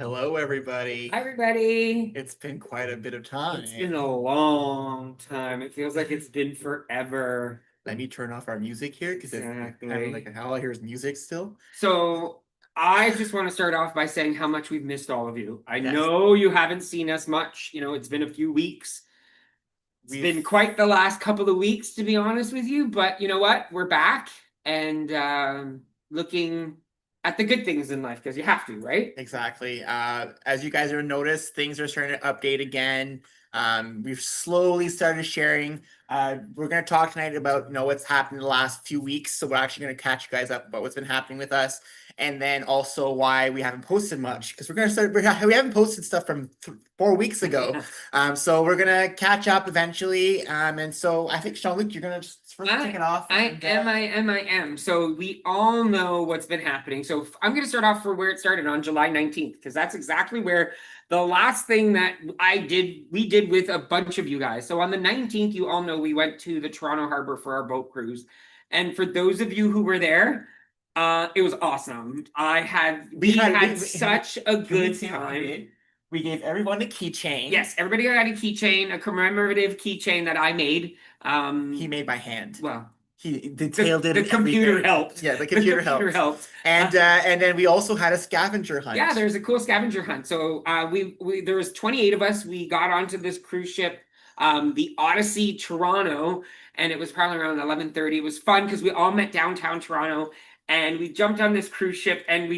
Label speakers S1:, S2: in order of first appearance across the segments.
S1: Hello, everybody.
S2: Hi, everybody.
S1: It's been quite a bit of time.
S2: It's been a long time. It feels like it's been forever.
S1: Let me turn off our music here because it's kind of
S2: Exactly.
S1: like all I hear is music still.
S2: So, I just want to start off by saying how much we've missed all of you. I
S1: Yes,
S2: know you haven't seen us much. It's been a few weeks. It's
S1: we've
S2: been quite the last couple of weeks, to be honest with you. But you know what? We're back and looking at the good things in life because you have to, right?
S1: exactly. As you guys have noticed, things are starting to update again. We've slowly started sharing. We're going to talk tonight about what's happened in the last few weeks. So we're actually going to catch you guys up about what's been happening with us, and then also why we haven't posted much because we're going to start. We haven't posted stuff from 4 weeks ago. So we're gonna catch up eventually. And so I think Jean-Luc, you're gonna just first
S2: I,
S1: kick it off.
S2: I
S1: And
S2: am, I am, I am. So we all know what's been happening. So I'm going to start off for where it started on July 19th, because that's exactly where the last thing that we did with a bunch of you guys. So on the 19th, you all know we went to the Toronto Harbor for our boat cruise. And for those of you who were there, it was awesome. We had such a
S1: can we
S2: good
S1: say what we
S2: time.
S1: did? We gave everyone a keychain.
S2: Yes, everybody got a keychain, a commemorative keychain that I made.
S1: He made by hand.
S2: Well,
S1: He detailed it.
S2: the computer helped.
S1: Yeah, the computer helped. And then we also had a scavenger hunt.
S2: Yeah, there's a cool scavenger hunt. So we there was 28 of us. We got onto this cruise ship, the Odyssey Toronto, and it was probably around 11:30. It was fun because we all met downtown Toronto, and we jumped on this cruise ship, and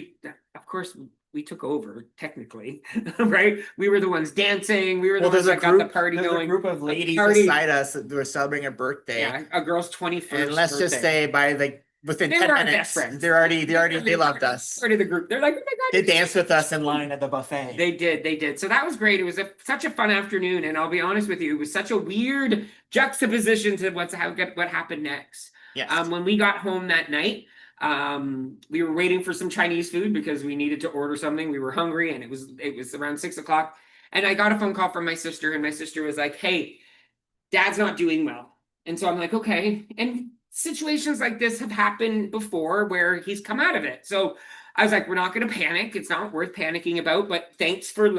S2: of course, we took over technically, right? We were the ones dancing. We were the ones that got the party
S1: there's
S2: going.
S1: a group of ladies beside us that were celebrating a birthday.
S2: Yeah, a girl's 21st
S1: And let's just say by within
S2: They
S1: 10
S2: were our
S1: minutes,
S2: best friends.
S1: they loved us.
S2: Part of the group. They're like, oh my God.
S1: They danced with us in line at the buffet.
S2: They did. So that was great. It was such a fun afternoon, and I'll be honest with you, it was such a weird juxtaposition to what happened next.
S1: Yes.
S2: When we got home that night, we were waiting for some Chinese food because we needed to order something. We were hungry, and it was around 6 o'clock, and I got a phone call from my sister, and my sister was like, "Hey, Dad's not doing well," and so I'm like, "Okay," and situations like this have happened before where he's come out of it. So I was like, we're not going to panic. It's not worth panicking about, but thanks for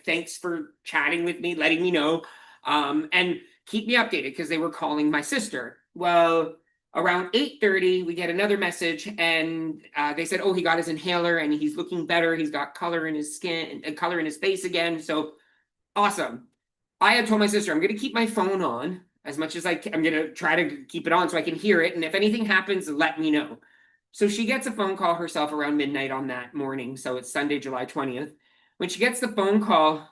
S2: thanks for chatting with me, letting me know, and keep me updated because they were calling my sister. Well, around 8:30, we get another message, and they said, oh, he got his inhaler and he's looking better. He's got color in his skin and color in his face again. So awesome. I had told my sister I'm going to keep my phone on as much as I'm going to try to keep it on so I can hear it. And if anything happens, let me know. So she gets a phone call herself around midnight on that morning. So it's Sunday, July 20th. When she gets the phone call,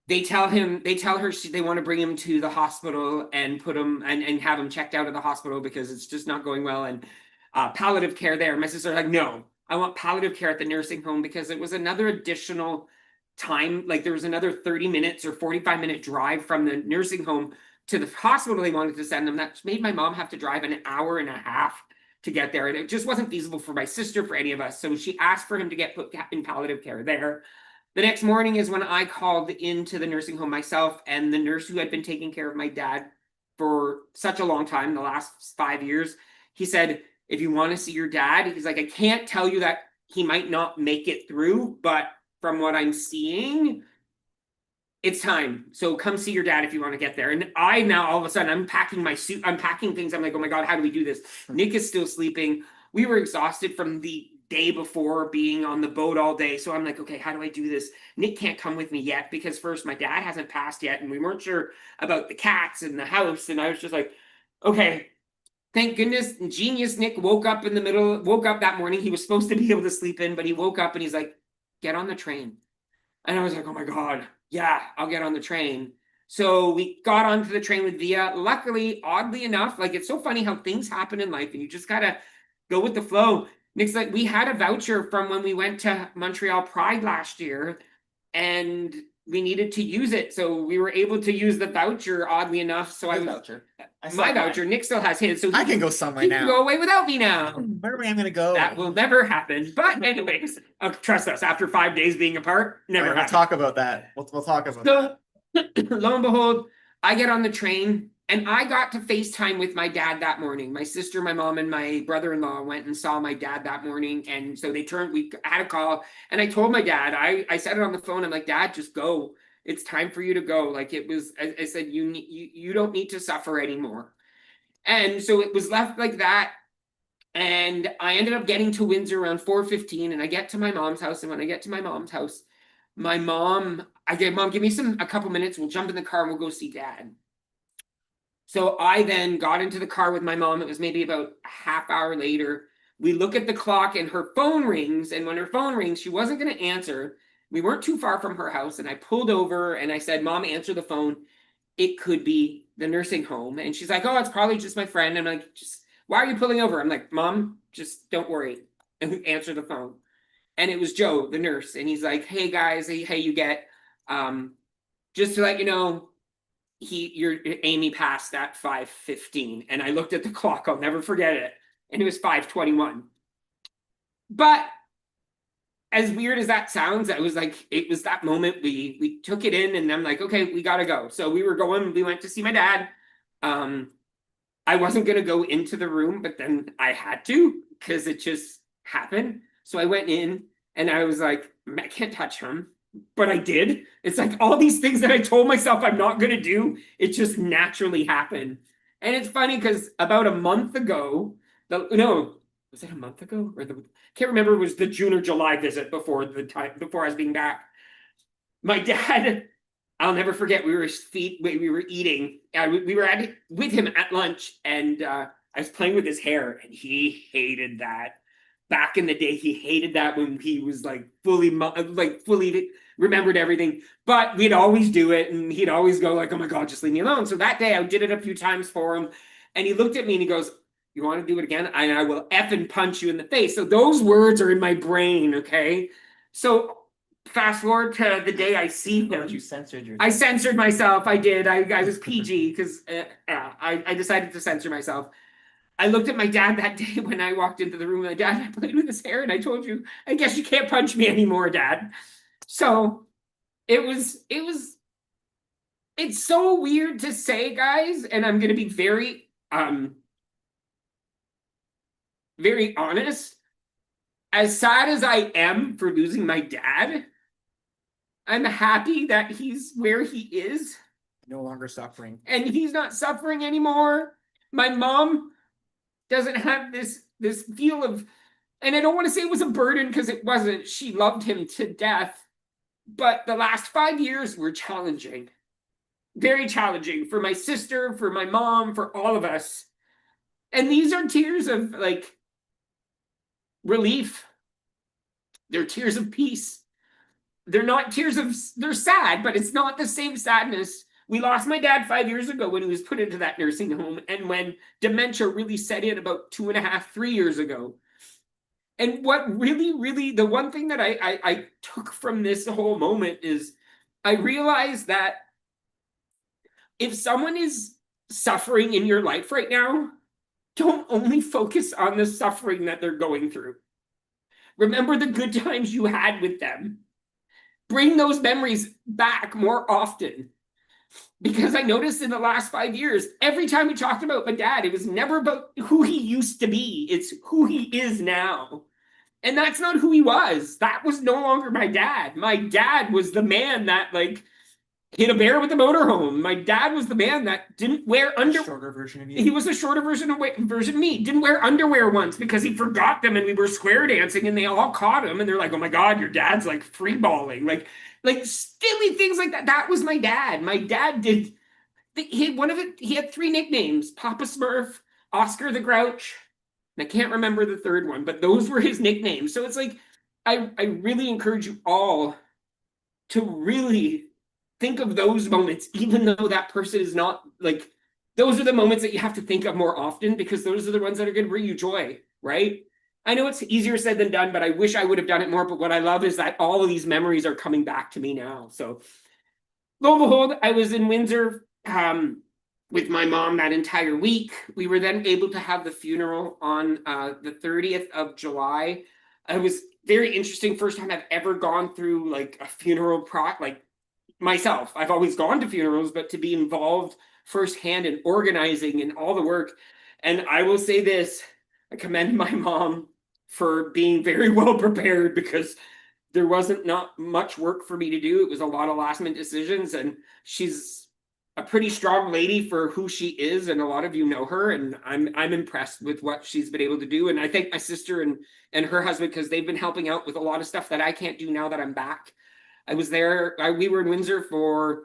S2: they tell her they want to bring him to the hospital and put him and have him checked out of the hospital because it's just not going well. And palliative care there. My sister's like, no, I want palliative care at the nursing home because it was another additional time. Like there was another 30 minutes or 45-minute drive from the nursing home to the hospital they wanted to send them. That made my mom have to drive an hour and a half to get there. And it just wasn't feasible for my sister, for any of us. So she asked for him to get put in palliative care there. The next morning is when I called into the nursing home myself, and the nurse who had been taking care of my dad for such a long time, the last 5 years, he said, if you want to see your dad, he's like, I can't tell you that he might not make it through, but from what I'm seeing, it's time. So come see your dad if you want to get there. And I now all of a sudden I'm packing my suit, I'm packing things. I'm like, oh my God, how do we do this? Nick is still sleeping. We were exhausted from the day before being on the boat all day. So I'm like, okay, how do I do this? Nick can't come with me yet because first my dad hasn't passed yet, and we weren't sure about the cats and the house. And I was just like, okay, thank goodness genius Nick woke up that morning. He was supposed to be able to sleep in, but he woke up and he's like, get on the train. And I was like, oh my God, yeah, I'll get on the train. So we got onto the train with Via. Luckily, oddly enough, like it's so funny how things happen in life and you just gotta go with the flow. Nick's like, we had a voucher from when we went to Montreal Pride last year and we needed to use it. So we were able to use the voucher, oddly enough. So
S1: My voucher.
S2: My voucher. Nick still has his. So
S1: I can go somewhere
S2: he
S1: now.
S2: can go away without me now.
S1: Where am I going to go?
S2: That will never happen. But anyways, trust us, after 5 days being apart, never
S1: We'll talk about that. We'll talk about that.
S2: So lo and behold, I get on the train And I got to FaceTime with my dad that morning. My sister, my mom, and my brother-in-law went and saw my dad that morning. And so we had a call, and I told my dad, I said it on the phone. I'm like, Dad, just go. It's time for you to go. Like it was, I said, you don't need to suffer anymore. And so it was left like that. And I ended up getting to Windsor around 4:15, and I get to my mom's house. And when I get to my mom's house, I get, Mom, give me a couple minutes. We'll jump in the car and we'll go see Dad. So I then got into the car with my mom. It was maybe about a half hour later. We look at the clock and her phone rings. And when her phone rings, she wasn't going to answer. We weren't too far from her house. And I pulled over and I said, Mom, answer the phone. It could be the nursing home. And she's like, oh, it's probably just my friend. I'm like, why are you pulling over? I'm like, Mom, just don't worry. And answer the phone. And it was Joe, the nurse. And he's like, hey guys, hey, you get, just to let you know, your Amy passed at 5:15, and I looked at the clock. I'll never forget it, and it was 5:21. But as weird as that sounds, it was that moment we took it in, and I'm like, okay, we gotta go. So we went to see my dad. I wasn't gonna go into the room, but then I had to because it just happened. So I went in, and I was like, I can't touch him. But I did. It's like all these things that I told myself I'm not going to do, it just naturally happened. And it's funny because about a month ago, was it a month ago? Can't remember, it was the June or July visit before I was being back. My dad, I'll never forget, we were eating, we were with him at lunch, and I was playing with his hair, and he hated that. Back in the day, he hated that when he was fully remembered everything. But we'd always do it, and he'd always go like, "Oh my God, just leave me alone." So that day, I did it a few times for him, and he looked at me and he goes, "You want to do it again? And I will effing punch you in the face." So those words are in my brain. Okay, so fast forward to the day I see him.
S1: You censored yourself.
S2: I censored myself. I did. I was PG because I decided to censor myself. I looked at my dad that day when I walked into the room. My dad, I played with his hair, and I told you, I guess you can't punch me anymore, Dad. So it's so weird to say, guys, and I'm gonna be very very honest. As sad as I am for losing my dad, I'm happy that he's where he is.
S1: No longer suffering.
S2: And he's not suffering anymore. My mom doesn't have this feel of, and I don't want to say it was a burden because it wasn't. She loved him to death. But the last 5 years were challenging. Very challenging for my sister, for my mom, for all of us. And these are tears of relief. They're tears of peace. They're not tears of, they're sad, but it's not the same sadness. We lost my dad 5 years ago when he was put into that nursing home, and when dementia really set in about 2.5, 3 years ago. And what really, the one thing that I took from this whole moment is I realized that if someone is suffering in your life right now, don't only focus on the suffering that they're going through. Remember the good times you had with them. Bring those memories back more often. Because I noticed in the last 5 years, every time we talked about my dad, it was never about who he used to be. It's who he is now. And that's not who he was. That was no longer my dad. My dad was the man that hit a bear with a motorhome. My dad was the man that didn't wear underwear.
S1: Shorter version of you.
S2: He was a shorter version of me. Didn't wear underwear once because he forgot them, and we were square dancing, and they all caught him, and they're like, "Oh my God, your dad's free balling." Like silly things like that. That was my dad. My dad did. He had 3 nicknames: Papa Smurf, Oscar the Grouch, and I can't remember the third one, but those were his nicknames. So it's I really encourage you all to really think of those moments, even though that person is not those are the moments that you have to think of more often, because those are the ones that are going to bring you joy, right? I know it's easier said than done, but I wish I would have done it more. But what I love is that all of these memories are coming back to me now. So lo and behold, I was in Windsor with my mom that entire week. We were then able to have the funeral on the 30th of July. It was very interesting. First time I've ever gone through a funeral myself. I've always gone to funerals, but to be involved firsthand in organizing and all the work. And I will say this, I commend my mom for being very well prepared, because there wasn't not much work for me to do. It was a lot of last minute decisions, and she's a pretty strong lady for who she is, and a lot of you know her, and I'm impressed with what she's been able to do. And I thank my sister and her husband, because they've been helping out with a lot of stuff that I can't do now that I'm back. I was there. We were in Windsor for.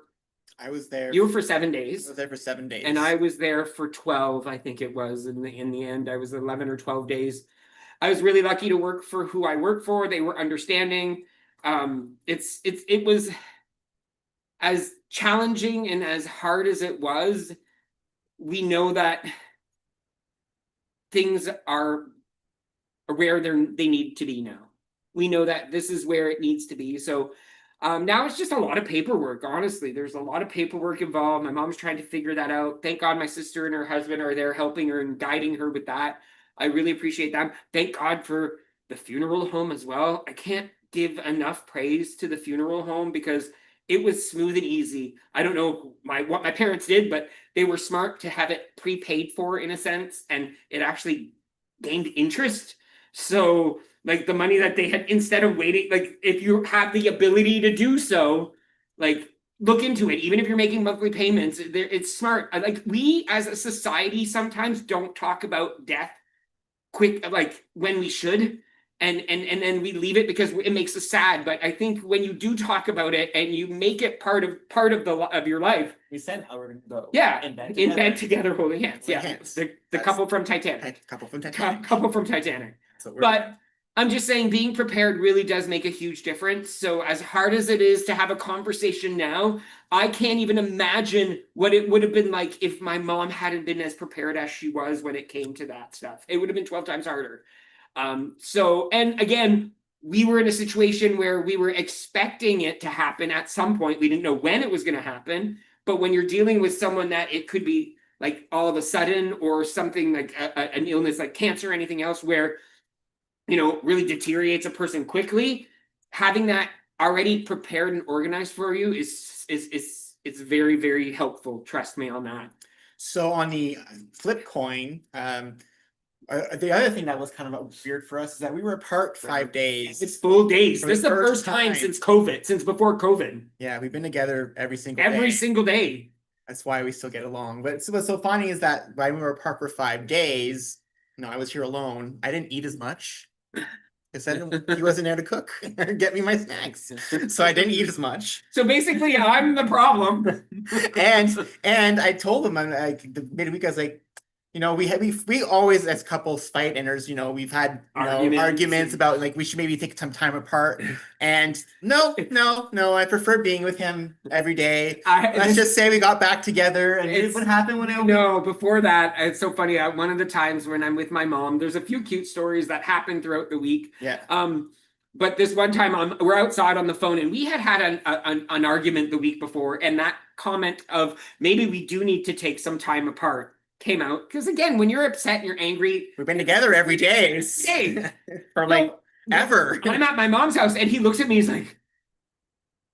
S1: I was there.
S2: You were for 7
S1: I
S2: days.
S1: was there for 7 days.
S2: And I was there for 12, I think it was. In the end, I was 11 or 12 days. I was really lucky to work for who I work for. They were understanding. It was as challenging and as hard as it was. We know that things are where they need to be now. We know that this is where it needs to be. So now it's just a lot of paperwork. Honestly, there's a lot of paperwork involved. My mom's trying to figure that out. Thank God my sister and her husband are there helping her and guiding her with that. I really appreciate them. Thank God for the funeral home as well. I can't give enough praise to the funeral home, because it was smooth and easy. I don't know what my parents did, but they were smart to have it prepaid for, in a sense, and it actually gained interest. So like the money that they had, instead of waiting, like if you have the ability to do so, like look into it. Even if you're making monthly payments, it's smart. Like we as a society sometimes don't talk about death quick, like when we should, and then we leave it because it makes us sad. But I think when you do talk about it and you make it part of your life.
S1: We said how we're gonna go.
S2: Yeah, in bed together holding hands.
S1: Holding
S2: Yeah,
S1: hands.
S2: the couple from Titanic.
S1: Couple from Titanic.
S2: Couple from Titanic. But I'm just saying, being prepared really does make a huge difference. So as hard as it is to have a conversation now, I can't even imagine what it would have been like if my mom hadn't been as prepared as she was when it came to that stuff. It would have been 12 times harder. So, and again, we were in a situation where we were expecting it to happen at some point. We didn't know when it was going to happen. But when you're dealing with someone that it could be like all of a sudden, or something like an illness like cancer or anything else, where really deteriorates a person quickly, having that already prepared and organized for you is it's very, very helpful. Trust me on that.
S1: So on the flip coin, the other thing that was kind of weird for us is that we were apart 5 days.
S2: It's full days. This is the first time since COVID, since before COVID.
S1: Yeah, we've been together every single day. That's why we still get along. But what's so funny is that when we were apart for 5 days, I was here alone. I didn't eat as much. Because he wasn't there to cook or get me my snacks, so I didn't eat as much.
S2: So basically, I'm the problem.
S1: and I told him, I'm like, the midweek, I was like, we always as couples fight, and there's we've had arguments about like we should maybe take some time apart. And no, I prefer being with him every day. Let's just say we got back together, and what happened when I
S2: no before that. It's so funny. One of the times when I'm with my mom, there's a few cute stories that happen throughout the week.
S1: Yeah.
S2: But this one time we're outside on the phone, and we had an argument the week before, and that comment of maybe we do need to take some time apart came out, because again, when you're upset and you're angry,
S1: we've been together every day for like ever.
S2: I'm at my mom's house, and he looks at me, he's like,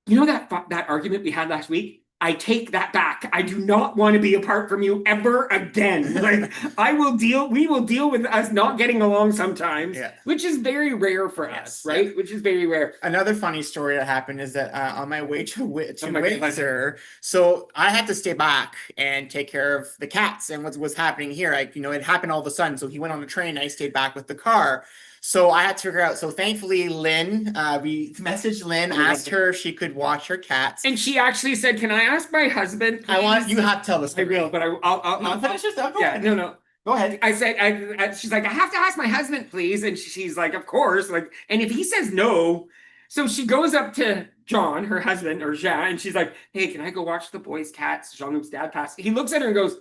S2: that argument we had last week, I take that back. I do not want to be apart from you ever again. Like we will deal with us not getting along sometimes, which is very rare for us, right? Yeah. Which is very rare.
S1: Another funny story that happened is that on my way to Windsor, so I had to stay back and take care of the cats and what was happening here. It happened all of a sudden. So he went on the train, I stayed back with the car. So I had to figure out. So thankfully, Lynn, we messaged Lynn, asked her if she could watch her cats,
S2: and she actually said, "Can I ask my husband?"
S1: Please? You have to tell us.
S2: I will, but I'll
S1: finish this up.
S2: Yeah, no.
S1: Go ahead.
S2: I said, she's like, "I have to ask my husband, please," and she's like, "Of course." Like, and if he says no, so she goes up to John, her husband, or Jean, and she's like, "Hey, can I go watch the boys' cats?" Jean-Luc's dad passed. He looks at her and goes,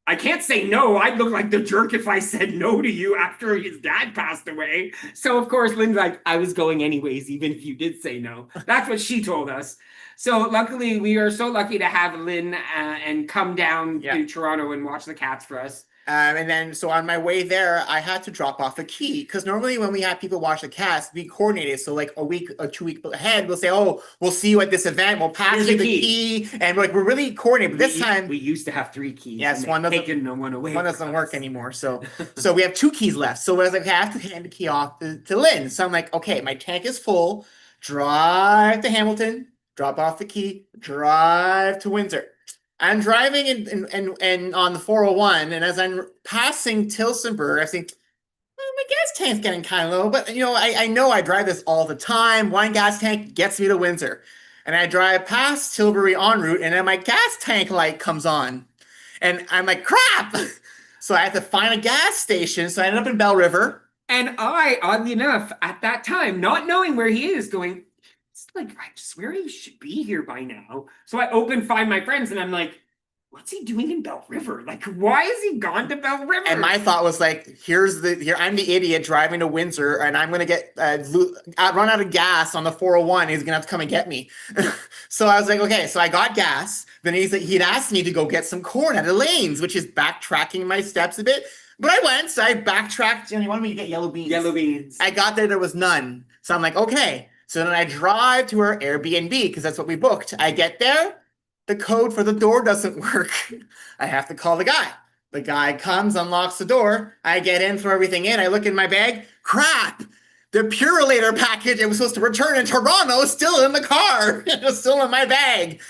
S2: I can't say no. I'd look like the jerk if I said no to you after his dad passed away. So, of course, Lynn's like, I was going anyways, even if you did say no. That's what she told us. So, luckily, we are so lucky to have Lynn and come down to Toronto and watch the cats for us.
S1: And then, so on my way there, I had to drop off a key because normally when we have people watch the cast, we coordinate it. So like a week or 2 weeks ahead, we'll say, "Oh, we'll see you at this event. We'll pass
S2: Here's
S1: you
S2: a
S1: the
S2: key."
S1: key," and we're really coordinated. But this time,
S2: We used to have 3 keys.
S1: yes,
S2: and
S1: one
S2: they've
S1: doesn't
S2: taken one away.
S1: one
S2: from
S1: doesn't work
S2: us.
S1: anymore. So we have 2 keys left. So I was like, okay, I have to hand the key off to Lynn. So I'm like, okay, my tank is full. Drive to Hamilton, drop off the key, drive to Windsor. I'm driving and on the 401, and as I'm passing Tilsonburg, I think, well, my gas tank's getting kind of low, but I know I drive this all the time. One gas tank gets me to Windsor. And I drive past Tilbury en route, and then my gas tank light comes on. And I'm like, crap! So I had to find a gas station. So I ended up in Bell River.
S2: And I, oddly enough, at that time, not knowing where he is, going, it's like, I swear he should be here by now. So I open Find My Friends, and I'm like, what's he doing in Bell River? Like, why has he gone to Bell River?
S1: And my thought was like, here I'm the idiot driving to Windsor, and I'm gonna get run out of gas on the 401. He's gonna have to come and get me. So I was like, okay. So I got gas. Then he'd asked me to go get some corn at Elaine's, which is backtracking my steps a bit. But I went, so I backtracked, and he wanted me to get yellow beans.
S2: Yellow beans.
S1: I got there was none. So I'm like, okay. So then I drive to her Airbnb because that's what we booked. I get there, the code for the door doesn't work. I have to call the guy. The guy comes, unlocks the door. I get in, throw everything in. I look in my bag. Crap! The Purolator package I was supposed to return in Toronto is still in the car. It was still in my bag.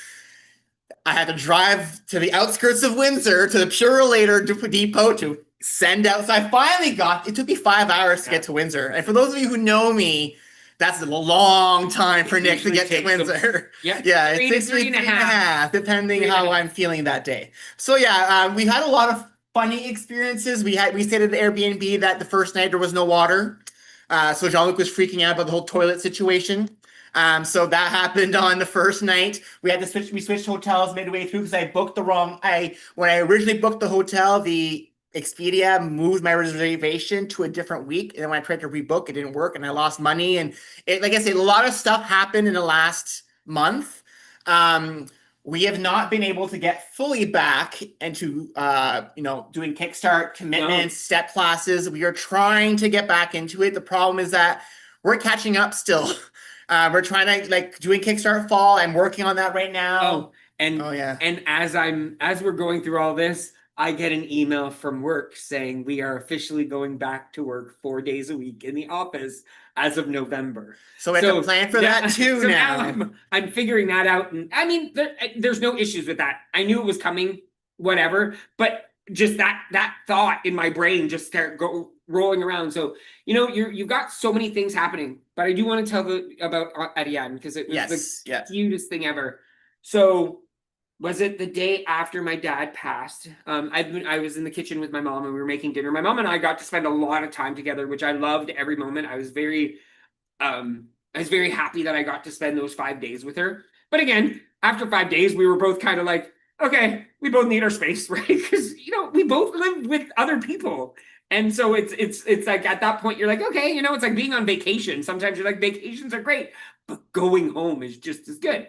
S1: I had to drive to the outskirts of Windsor to the Purolator depot to send out. So I finally it took me 5 hours to get to Windsor. And for those of you who know me, that's a long time for Nick to get to Windsor.
S2: Yeah,
S1: it takes me 3.5, depending how I'm feeling that day. So yeah, we've had a lot of funny experiences. We stayed at the Airbnb that the first night there was no water. So Jean-Luc was freaking out about the whole toilet situation. So that happened on the first night. We switched hotels midway through because I booked the wrong. When I originally booked the hotel, the Expedia moved my reservation to a different week, and then when I tried to rebook, it didn't work, and I lost money. And like I said, a lot of stuff happened in the last month. We have not been able to get fully back into doing KickStart commitments, step classes. We are trying to get back into it. The problem is that we're catching up still. We're trying to doing KickStart fall. I'm working on that right now.
S2: And as we're going through all this, I get an email from work saying we are officially going back to work 4 days a week in the office as of November.
S1: So we have to plan for that too.
S2: So now I'm figuring that out, and I mean, there's no issues with that. I knew it was coming, whatever, but just that thought in my brain just start rolling around. So you've got so many things happening, but I do want to tell about Ariane because it was the cutest thing ever. So was it the day after my dad passed? I was in the kitchen with my mom and we were making dinner. My mom and I got to spend a lot of time together, which I loved every moment. I was very happy that I got to spend those 5 days with her. But again, after 5 days, we were both kind of like, okay, we both need our space, right? Because we both live with other people. And so it's like at that point, you're like, okay, it's like being on vacation. Sometimes you're like, vacations are great, but going home is just as good.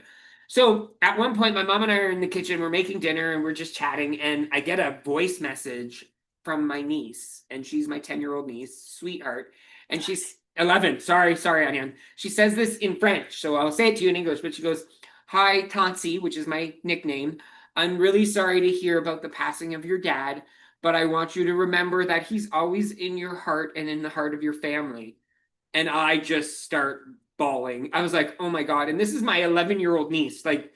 S2: So at one point, my mom and I are in the kitchen, we're making dinner and we're just chatting. And I get a voice message from my niece, and she's my 10-year-old niece, sweetheart. And she's 11. Sorry, Ariane. She says this in French, so I'll say it to you in English, but she goes, "Hi, Tansi," which is my nickname. "I'm really sorry to hear about the passing of your dad, but I want you to remember that he's always in your heart and in the heart of your family." And I just start bawling. I was like, oh my God. And this is my 11-year-old niece. Like,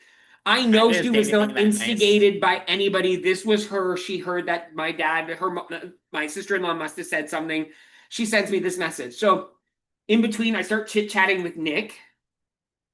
S2: I know she was not instigated by anybody. This was her. She heard that my dad, my sister-in-law must have said something. She sends me this message. So in between, I start chit-chatting with Nick,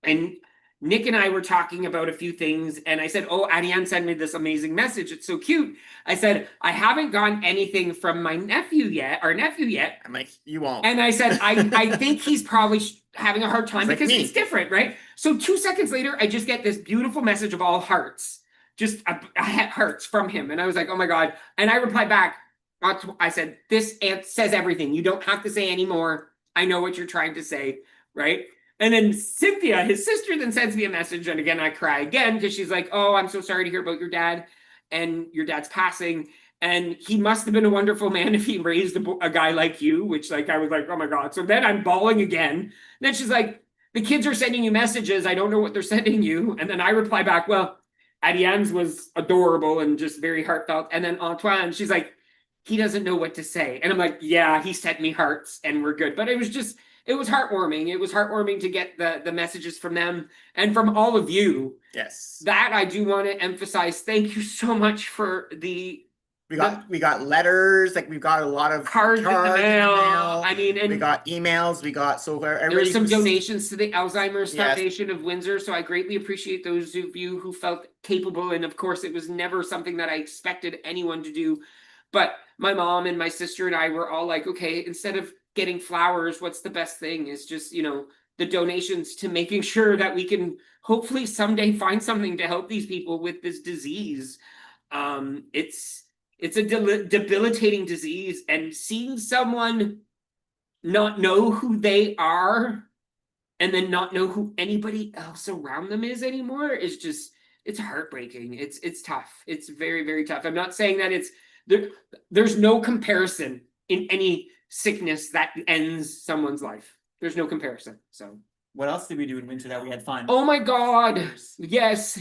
S2: and Nick and I were talking about a few things, and I said, oh, Ariane sent me this amazing message. It's so cute. I said, I haven't gotten anything from my nephew yet.
S1: I'm like, you won't.
S2: And I said, I think he's probably having a hard time because it's different, right? So 2 seconds later, I just get this beautiful message of all hearts, just hearts from him. And I was like, oh my God. And I replied back, I said, this says everything. You don't have to say anymore. I know what you're trying to say, right? And then Cynthia, his sister, then sends me a message. And again, I cry again because she's like, oh, I'm so sorry to hear about your dad and your dad's passing. And he must have been a wonderful man if he raised a guy like you, which like I was like, oh my God. So then I'm bawling again. And then she's like, the kids are sending you messages. I don't know what they're sending you. And then I reply back, well, Adiane's was adorable and just very heartfelt. And then Antoine, she's like, he doesn't know what to say. And I'm like, yeah, he sent me hearts and we're good. But it was just, it was heartwarming. It was heartwarming to get the messages from them and from all of you.
S1: Yes.
S2: That I do want to emphasize. Thank you so much for the
S1: we got letters, like we've got a lot of
S2: cards in the mail. I mean, and
S1: we got emails, we got
S2: there's some donations to the Alzheimer's
S1: Yes.
S2: Foundation of Windsor. So I greatly appreciate those of you who felt capable. And of course, it was never something that I expected anyone to do. But my mom and my sister and I were all like, okay, instead of getting flowers, what's the best thing is just, you know, the donations to making sure that we can hopefully someday find something to help these people with this disease. It's a debilitating disease, and seeing someone not know who they are and then not know who anybody else around them is anymore is just, it's heartbreaking. It's tough. It's very, very tough. I'm not saying that it's there's no comparison in any sickness that ends someone's life. There's no comparison. So
S1: what else did we do in winter that we had fun?
S2: oh my God, yes.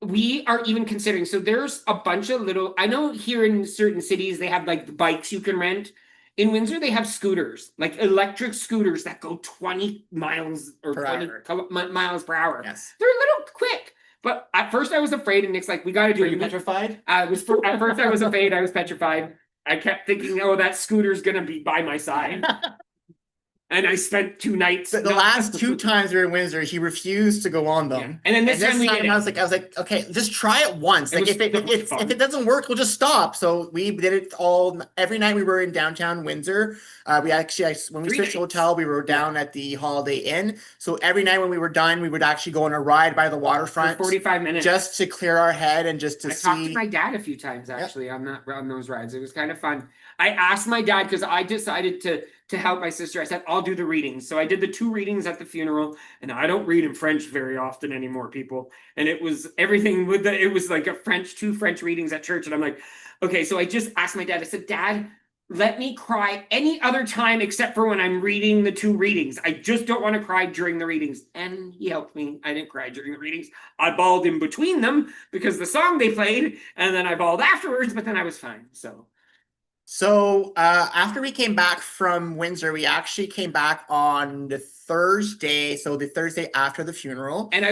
S2: We are even considering, so there's a bunch of little, I know here in certain cities they have like the bikes you can rent. In Windsor they have scooters, like electric scooters that go 20 miles or 20 miles per hour.
S1: Yes.
S2: They're a little quick. But at first I was afraid, and Nick's like, we got to do it.
S1: Are you petrified?
S2: At first I was afraid, I was petrified. I kept thinking, oh, that scooter's gonna be by my side. And I spent 2 nights.
S1: The last 2 times we were in Windsor, he refused to go on them.
S2: Yeah. And then this time
S1: I was like, okay, just try it once. Like if it doesn't work, we'll just stop. So we did it every night we were in downtown Windsor. We actually, when we switched hotel, we were down at the Holiday Inn. So every night when we were done, we would actually go on a ride by the waterfront
S2: for 45 minutes
S1: just to clear our head and just to see.
S2: I talked to my dad a few times actually on those rides. It was kind of fun. I asked my dad because I decided to help my sister. I said, I'll do the readings. So I did the 2 readings at the funeral, and I don't read in French very often anymore, people. And it was everything with it was like 2 French readings at church. And I'm like, okay, so I just asked my dad, I said, Dad, let me cry any other time except for when I'm reading the 2 readings. I just don't want to cry during the readings. And he helped me. I didn't cry during the readings. I bawled in between them because the song they played, and then I bawled afterwards, but then I was fine.
S1: So after we came back from Windsor, we actually came back on the Thursday. So the Thursday after the funeral.
S2: And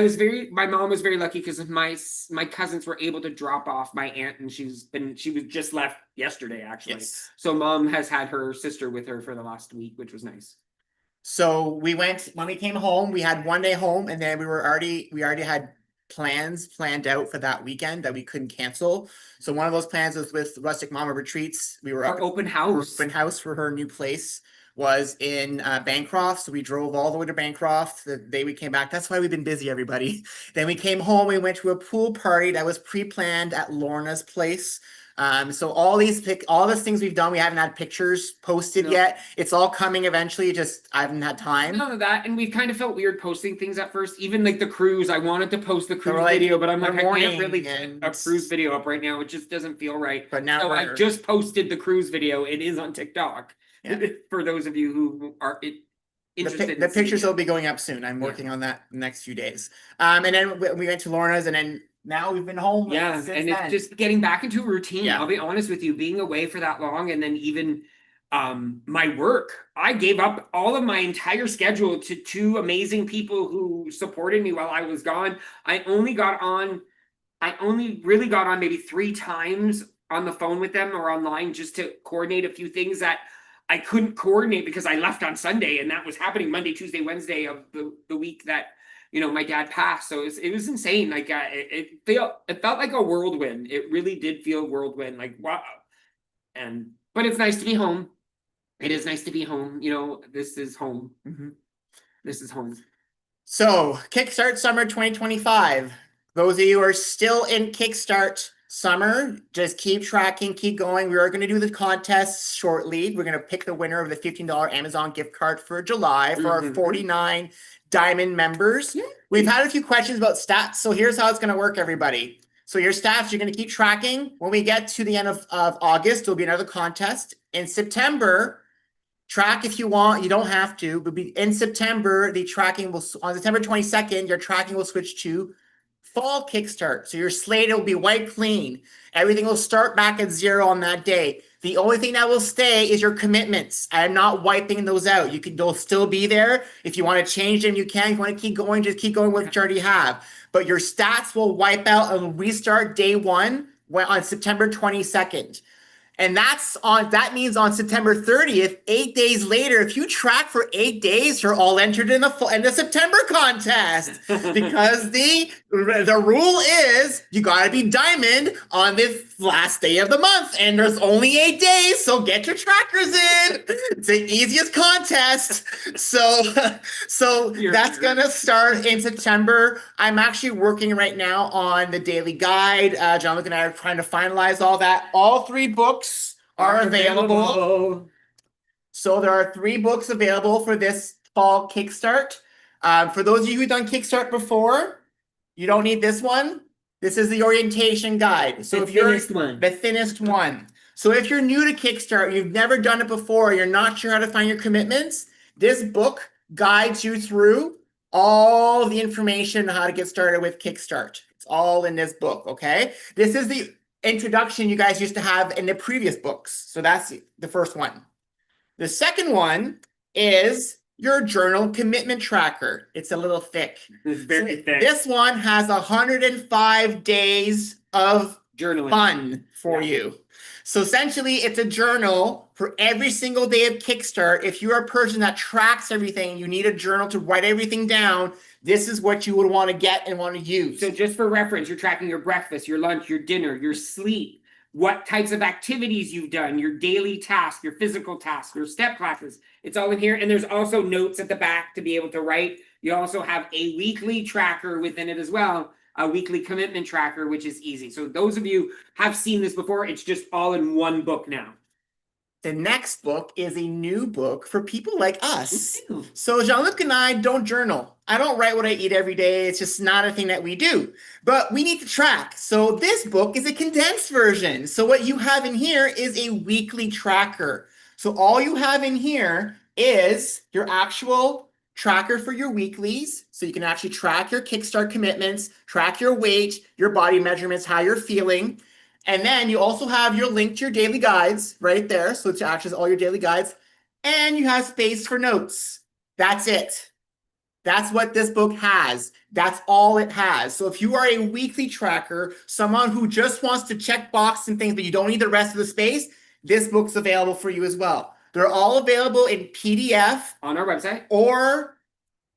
S2: my mom was very lucky because my cousins were able to drop off my aunt, and she was just left yesterday actually.
S1: Yes.
S2: So mom has had her sister with her for the last week, which was nice.
S1: So when we came home, we had 1 day home, and then we already had plans planned out for that weekend that we couldn't cancel. So one of those plans was with Rustic Mama Retreats. We were
S2: Our open house
S1: for her new place was in Bancroft. So we drove all the way to Bancroft the day we came back. That's why we've been busy, everybody. Then we came home. We went to a pool party that was pre-planned at Lorna's place. So all these things we've done, we haven't had pictures posted yet. It's all coming eventually. Just I haven't had time.
S2: None of that, and we've kind of felt weird posting things at first. Even like the cruise, I wanted to post the cruise video, but I'm like, I can't really get a cruise video up right now. It just doesn't feel right.
S1: But now
S2: I just posted the cruise video. It is on TikTok. Yeah. For those of you who are interested.
S1: The pictures will be going up soon. I'm working on that the next few days. And then we went to Lorna's, and then now we've been home.
S2: Yeah, and it's just getting back into a routine. Yeah. I'll be honest with you, being away for that long, and then even my work, I gave up all of my entire schedule to 2 amazing people who supported me while I was gone. I only really got on maybe 3 times on the phone with them or online just to coordinate a few things that I couldn't coordinate because I left on Sunday, and that was happening Monday, Tuesday, Wednesday of the week that my dad passed. So it was insane. Like it felt like a whirlwind. It really did feel whirlwind. Like wow. But it's nice to be home. It is nice to be home. This is home. Mm-hmm. This is home.
S1: So KickStart Summer 2025. Those of you who are still in KickStart Summer, just keep tracking, keep going. We are going to do the contests shortly. We're going to pick the winner of the $15 Amazon gift card for July for our 49 Diamond members. Yeah. We've had a few questions about stats, so here's how it's going to work, everybody. So your stats, you're going to keep tracking. When we get to the end of August, there'll be another contest. In September, track if you want. You don't have to, but in September, the tracking will, on September 22nd, your tracking will switch to fall kickstart. So your slate will be wiped clean. Everything will start back at 0 on that day. The only thing that will stay is your commitments. I'm not wiping those out. They'll still be there. If you want to change them, you can. If you want to keep going, just keep going with what you already have. But your stats will wipe out and restart day 1 on September 22nd. And that means on September 30th, 8 days later, if you track for 8 days, you're all entered in the September contest. Because the rule is you gotta be diamond on the last day of the month. And there's only 8 days, so get your trackers in. It's the easiest contest. So that's gonna start in September. I'm actually working right now on the daily guide. Jean-Luc and I are trying to finalize all that. All 3 books are available. So there are 3 books available for this fall kickstart. For those of you who've done kickstart before, you don't need this one. This is the orientation guide. So if you're the thinnest one. So if you're new to kickstart, you've never done it before, you're not sure how to find your commitments, this book guides you through all the information on how to get started with kickstart. It's all in this book, okay? This is the introduction you guys used to have in the previous books. So that's the first one. The second one is your journal commitment tracker. It's a little thick.
S2: It's very thick.
S1: This one has 105 days of
S2: journaling
S1: fun for you. So essentially, it's a journal for every single day of Kickstart. If you're a person that tracks everything, you need a journal to write everything down. This is what you would want to get and want to use.
S2: So just for reference, you're tracking your breakfast, your lunch, your dinner, your sleep, what types of activities you've done, your daily tasks, your physical tasks, your step classes. It's all in here. And there's also notes at the back to be able to write. You also have a weekly tracker within it as well, a weekly commitment tracker, which is easy. So those of you have seen this before, it's just all in one book now.
S1: The next book is a new book for people like us. So Jean-Luc and I don't journal. I don't write what I eat every day. It's just not a thing that we do. But we need to track. So this book is a condensed version. So what you have in here is a weekly tracker. So all you have in here is your actual tracker for your weeklies. So you can actually track your Kickstart commitments, track your weight, your body measurements, how you're feeling. And then you also have your link to your daily guides right there. So to access all your daily guides. And you have space for notes. That's it. That's what this book has. That's all it has. So if you are a weekly tracker, someone who just wants to check box and things, but you don't need the rest of the space, this book's available for you as well. They're all available in PDF.
S2: On our website.
S1: Or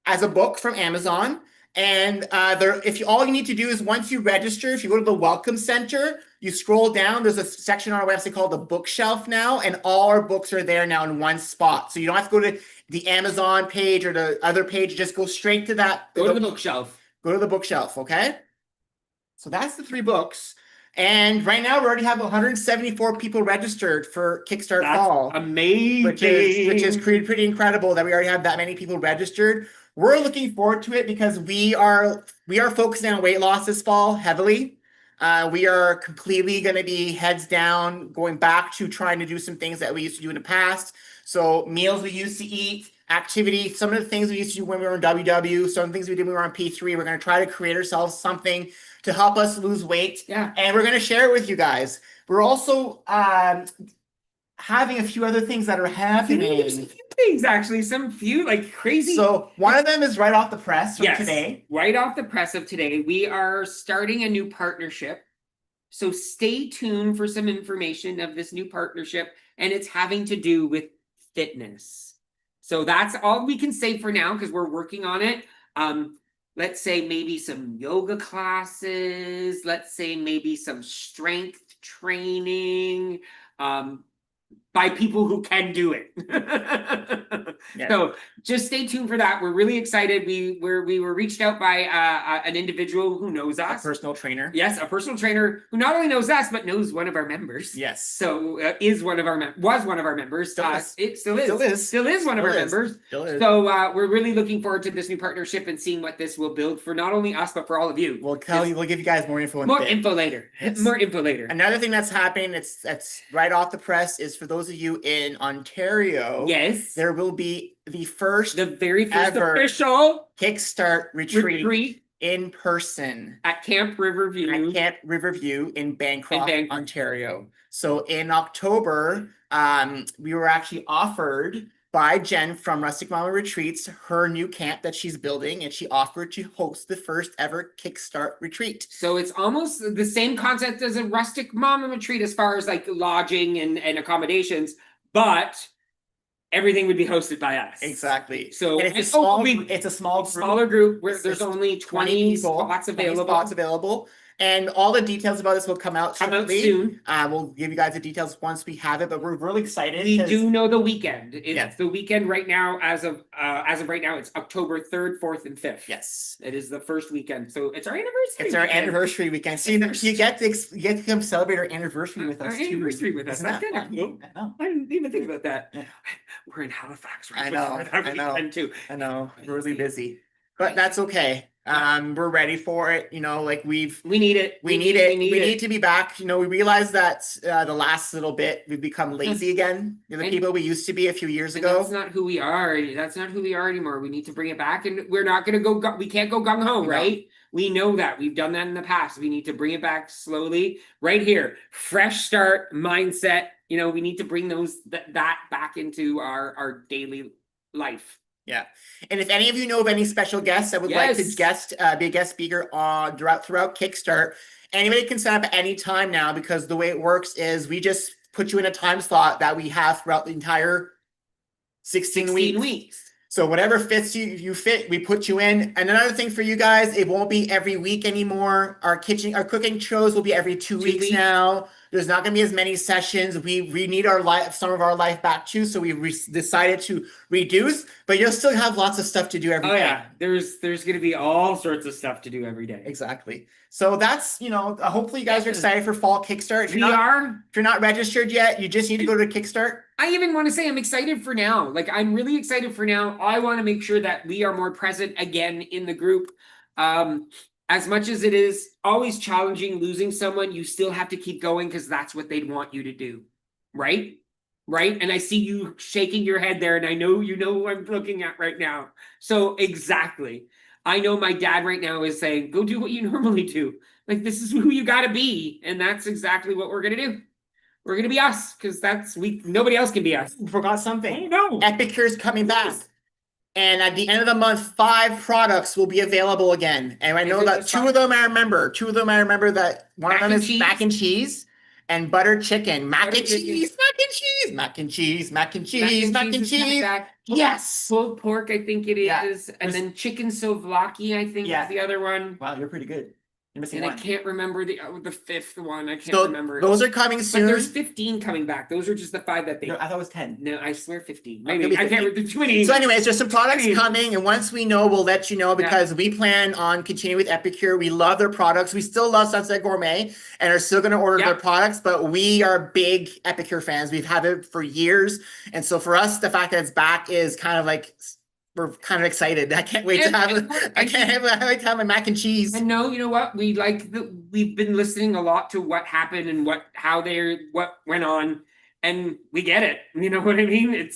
S1: as a book from Amazon. And all you need to do is once you register, if you go to the Welcome Center, you scroll down, there's a section on our website called the bookshelf now, and all our books are there now in one spot. So you don't have to go to the Amazon page or the other page, just go straight to that.
S2: Go to the bookshelf.
S1: Go to the bookshelf, okay? So that's the 3 books. And right now we already have 174 people registered for Kickstart Fall.
S2: Amazing.
S1: Which is pretty incredible that we already have that many people registered. We're looking forward to it because we are focusing on weight loss this fall heavily. We are completely going to be heads down, going back to trying to do some things that we used to do in the past. So meals we used to eat, activity, some of the things we used to do when we were in WW, some things we did when we were on P3. We're going to try to create ourselves something to help us lose weight.
S2: Yeah.
S1: And we're going to share it with you guys. We're also having a few other things that are happening.
S2: Things actually, some few like crazy.
S1: So one of them is right off the press from today.
S2: Right off the press of today, we are starting a new partnership. So stay tuned for some information of this new partnership, and it's having to do with fitness. So that's all we can say for now because we're working on it. Let's say maybe some yoga classes. Let's say maybe some strength training. by people who can do it.
S1: Yeah.
S2: So just stay tuned for that. We're really excited. We were reached out by an individual who knows
S1: A
S2: us.
S1: personal trainer.
S2: Yes, a personal trainer who not only knows us but knows one of our members.
S1: Yes.
S2: So was one of our members.
S1: Still is.
S2: It still is one of our members.
S1: Still is.
S2: So we're really looking forward to this new partnership and seeing what this will build for not only us but for all of you.
S1: We'll give you guys more info.
S2: More info later.
S1: Yes.
S2: More info later.
S1: Another thing that's happening, that's right off the press, is for those of you in Ontario.
S2: Yes.
S1: There will be the
S2: very first
S1: ever
S2: official
S1: KickStart retreat in person
S2: at Camp Riverview.
S1: At Camp Riverview in Bancroft,
S2: Bancroft,
S1: Ontario. So in October, we were actually offered by Jen from Rustic Mama Retreats her new camp that she's building, and she offered to host the first ever KickStart retreat.
S2: So it's almost the same concept as a Rustic Mama Retreat as far as like lodging and accommodations, but everything would be hosted by us.
S1: Exactly.
S2: So
S1: and it's a
S2: smaller group where there's only 20
S1: people,
S2: spots
S1: available. And all the details about this will come out
S2: soon.
S1: We'll give you guys the details once we have it, but we're really excited.
S2: We do know the weekend. It's the weekend right now. As of right now, it's October 3rd, 4th, and 5th.
S1: Yes.
S2: It is the first weekend. So it's our anniversary.
S1: It's our anniversary weekend. So you get to come celebrate our anniversary with us.
S2: Our anniversary with us.
S1: That's kind of cool.
S2: I didn't even think about that. Yeah. We're in Halifax right now. I know. Too.
S1: I know. We're really busy. But that's okay. We're ready for it. You know, like we
S2: need it.
S1: We need to be back. You know, we realize that the last little bit we've become lazy again. You're the people we used to be a few years ago.
S2: That's not who we are. That's not who we are anymore. We need to bring it back, and we're not going to go. We can't go gung ho, right? We know that. We've done that in the past. We need to bring it back slowly. Right here, fresh start mindset. You know, we need to bring that back into our daily life.
S1: Yeah. And if any of you know of any special guests that would like to be a guest speaker on throughout KickStart, anybody can sign up at any time now, because the way it works is we just put you in a time slot that we have throughout the entire 16 weeks. So whatever fits you fit, we put you in. And another thing for you guys, it won't be every week anymore. Our cooking shows will be every 2 weeks now. There's not going to be as many sessions. We need some of our life back too, so we decided to reduce. But you'll still have lots of stuff to do every day.
S2: Yeah, there's going to be all sorts of stuff to do every day.
S1: Exactly. So that's, hopefully you guys are excited for fall KickStart. If you're not registered yet, you just need to go to KickStart.
S2: I even want to say I'm excited for now. Like, I'm really excited for now. I want to make sure that we are more present again in the group. As much as it is always challenging losing someone, you still have to keep going, because that's what they'd want you to do. Right? Right? And I see you shaking your head there, and I know you know who I'm looking at right now. So exactly. I know my dad right now is saying, go do what you normally do. Like, this is who you got to be. And that's exactly what we're going to do. We're going to be us, because nobody else can be us.
S1: We forgot something.
S2: Oh, no.
S1: Epicure's coming back. And at the end of the month, 5 products will be available again. And I know that 2 of them I remember. 2 of them I remember that one of them is mac and cheese and buttered chicken. Mac and cheese. Yes.
S2: Pulled pork, I think it is. And then chicken souvlaki, I think is the other one.
S1: Wow, you're pretty good. You're missing one.
S2: I can't remember the 5th one. I can't remember.
S1: Those are coming soon.
S2: But there's 15 coming back. Those are just the 5 that they.
S1: No, I thought it was 10.
S2: No, I swear 15. Maybe I can't remember. 20.
S1: So, anyways, there's some products coming, and once we know, we'll let you know, because we plan on continuing with Epicure. We love their products. We still love Sunset Gourmet and are still going to order their products, but we are big Epicure fans. We've had it for years, and so for us, the fact that it's back is kind of like. We're kind of excited. I can't wait to have. I can't wait to have my mac and cheese.
S2: And no, you know what? We've been listening a lot to what happened and what went on, and we get it. You know what I mean?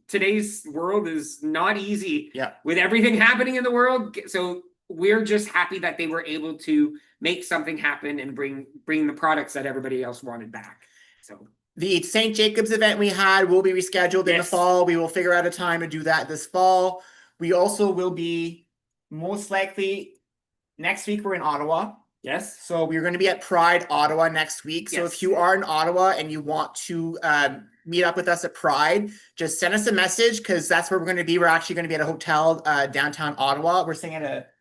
S2: Today's world is not easy.
S1: Yeah. With
S2: everything happening in the world, so we're just happy that they were able to make something happen and bring the products that everybody else wanted back. So.
S1: The St. Jacobs event we had will be rescheduled in the fall. We will figure out a time to do that this fall. We also will be most likely next week. We're in Ottawa.
S2: Yes.
S1: So we're going to be at Pride Ottawa next week. So if you are in Ottawa and you want to meet up with us at Pride, just send us a message, because that's where we're going to be. We're actually going to be at a hotel downtown Ottawa. We're staying at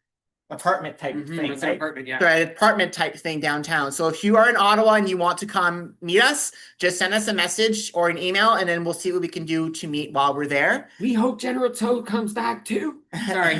S1: apartment type thing,
S2: It's an
S1: right?
S2: apartment, yeah.
S1: Sorry, apartment type thing downtown. So if you are in Ottawa and you want to come meet us, just send us a message or an email, and then we'll see what we can do to meet while we're there.
S2: We hope General Toad comes back too. Sorry.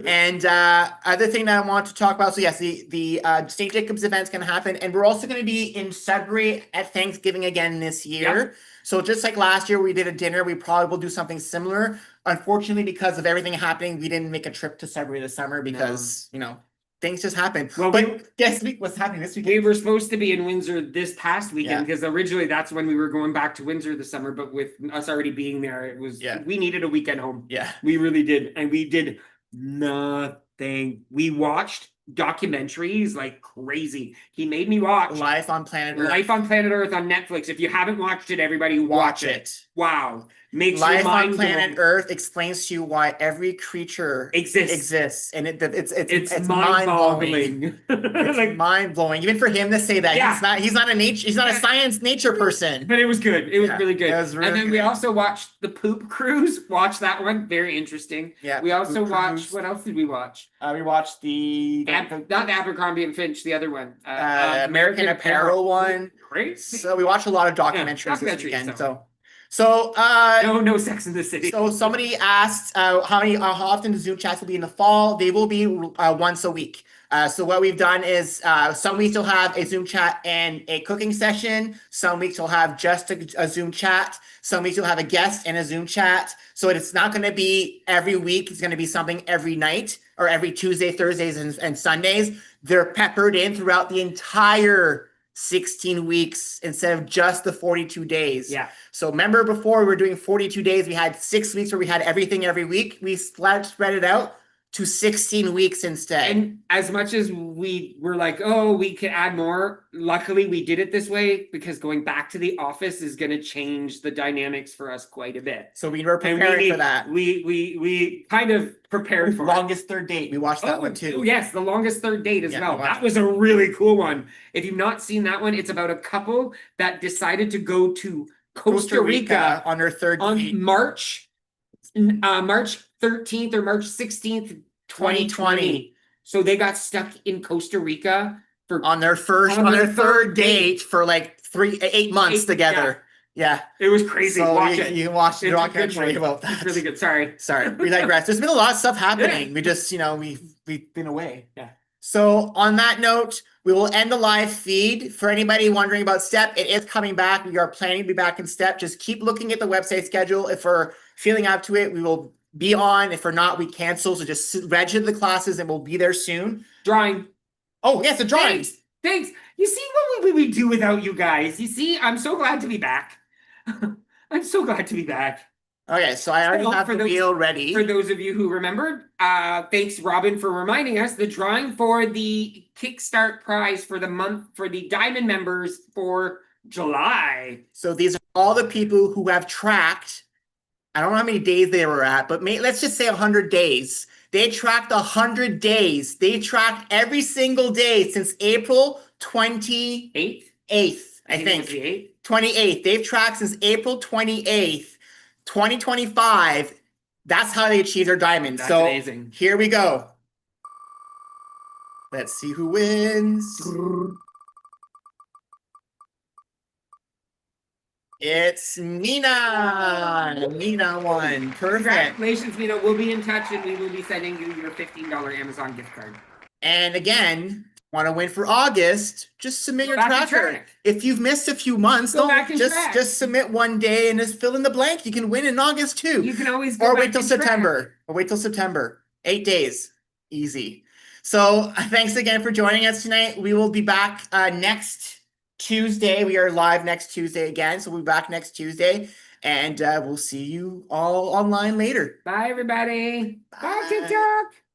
S1: And other thing that I want to talk about, so yes, the St. Jacobs event's going to happen, and we're also going to be in Sudbury at Thanksgiving again this year.
S2: Yep.
S1: So just like last year we did a dinner, we probably will do something similar. Unfortunately, because of everything happening, we didn't make a trip to Sudbury this summer because you know, things just happen.
S2: Well,
S1: but guess what's happening this weekend?
S2: We were supposed to be in Windsor this past weekend because originally that's when we were going back to Windsor this summer, but with us already being there, it was we needed a weekend home.
S1: Yeah.
S2: We really did. And we did nothing. We watched documentaries like crazy. He made me watch
S1: Life on Planet Earth.
S2: Life on Planet Earth on Netflix. If you haven't watched it, everybody watch it. Wow. Makes
S1: Life
S2: your mind
S1: on Planet
S2: blown.
S1: Earth explains to you why every creature exists, and it's
S2: mind-boggling.
S1: It's
S2: like
S1: mind-blowing, even for him to say that. He's not a science nature person.
S2: But it was good. It was really good.
S1: It was really
S2: and then
S1: good.
S2: we also watched the Poop Cruise. Watch that one. Very interesting.
S1: Yeah.
S2: We also
S1: Poop
S2: watched
S1: Cruise.
S2: what else did we watch?
S1: We watched
S2: not Abercrombie and Finch, the other one.
S1: American Apparel one.
S2: Great.
S1: So we watched a lot of documentaries this weekend. So
S2: no Sex in the City.
S1: So somebody asked how often the Zoom chats will be in the fall. They will be once a week. So what we've done is some weeks you'll have a Zoom chat and a cooking session. Some weeks you'll have just a Zoom chat. Some weeks you'll have a guest and a Zoom chat. So it's not going to be every week. It's going to be something every night or every Tuesday, Thursdays, and Sundays. They're peppered in throughout the entire 16 weeks instead of just the 42 days.
S2: Yeah.
S1: So remember before we were doing 42 days, we had 6 weeks where we had everything every week. We spread it out to 16 weeks instead.
S2: And as much as we were like, oh, we could add more, luckily we did it this way because going back to the office is going to change the dynamics for us quite a bit.
S1: So we were preparing for that.
S2: We kind of prepared for
S1: Longest Third Date. We watched that one too.
S2: Yes, the Longest Third Date as well. That was a really cool one. If you've not seen that one, it's about a couple that decided to go to Costa Rica
S1: on their third date.
S2: March 13th or March 16th, 2020. So they got stuck in Costa Rica
S1: on their third date for like 8 months together. Yeah.
S2: It was crazy.
S1: So
S2: watch it.
S1: You can watch the documentary about that.
S2: It's really good. Sorry.
S1: We digress. There's been a lot of stuff happening. We just, we've been away.
S2: Yeah.
S1: So on that note, we will end the live feed. For anybody wondering about STEP, it is coming back. We are planning to be back in STEP. Just keep looking at the website schedule. If we're feeling up to it, we will be on. If we're not, we cancel. So just register the classes and we'll be there soon.
S2: Drawing.
S1: Oh, yes, the drawing.
S2: Thanks. You see what we do without you guys. You see, I'm so glad to be back. I'm so glad to be back.
S1: Okay, so I already have the wheel ready.
S2: For those of you who remembered, thanks, Robin, for reminding us. The drawing for the KickStart prize for the month for the Diamond members for July.
S1: So these are all the people who have tracked. I don't know how many days they were at, but let's just say 100 days. They tracked 100 days. They tracked every single day since April 28th, I think. 28th. They've tracked since April 28th, 2025. That's how they achieve their diamond.
S2: That's
S1: so
S2: amazing.
S1: Here we go. Let's see who wins. It's Nina. Nina won. Perfect.
S2: Congratulations, Nina. We'll be in touch and we will be sending you your $15 Amazon gift card.
S1: And again, want to win for August, just submit your tracker. If you've missed a few months, just submit one day and just fill in the blank. You can win in August too.
S2: You can always
S1: wait till September. Or wait till September. 8 days. Easy. So thanks again for joining us tonight. We will be back next Tuesday. We are live next Tuesday again. So we'll be back next Tuesday. And we'll see you all online later.
S2: Bye, everybody.
S1: Bye.
S2: Bye, TikTok.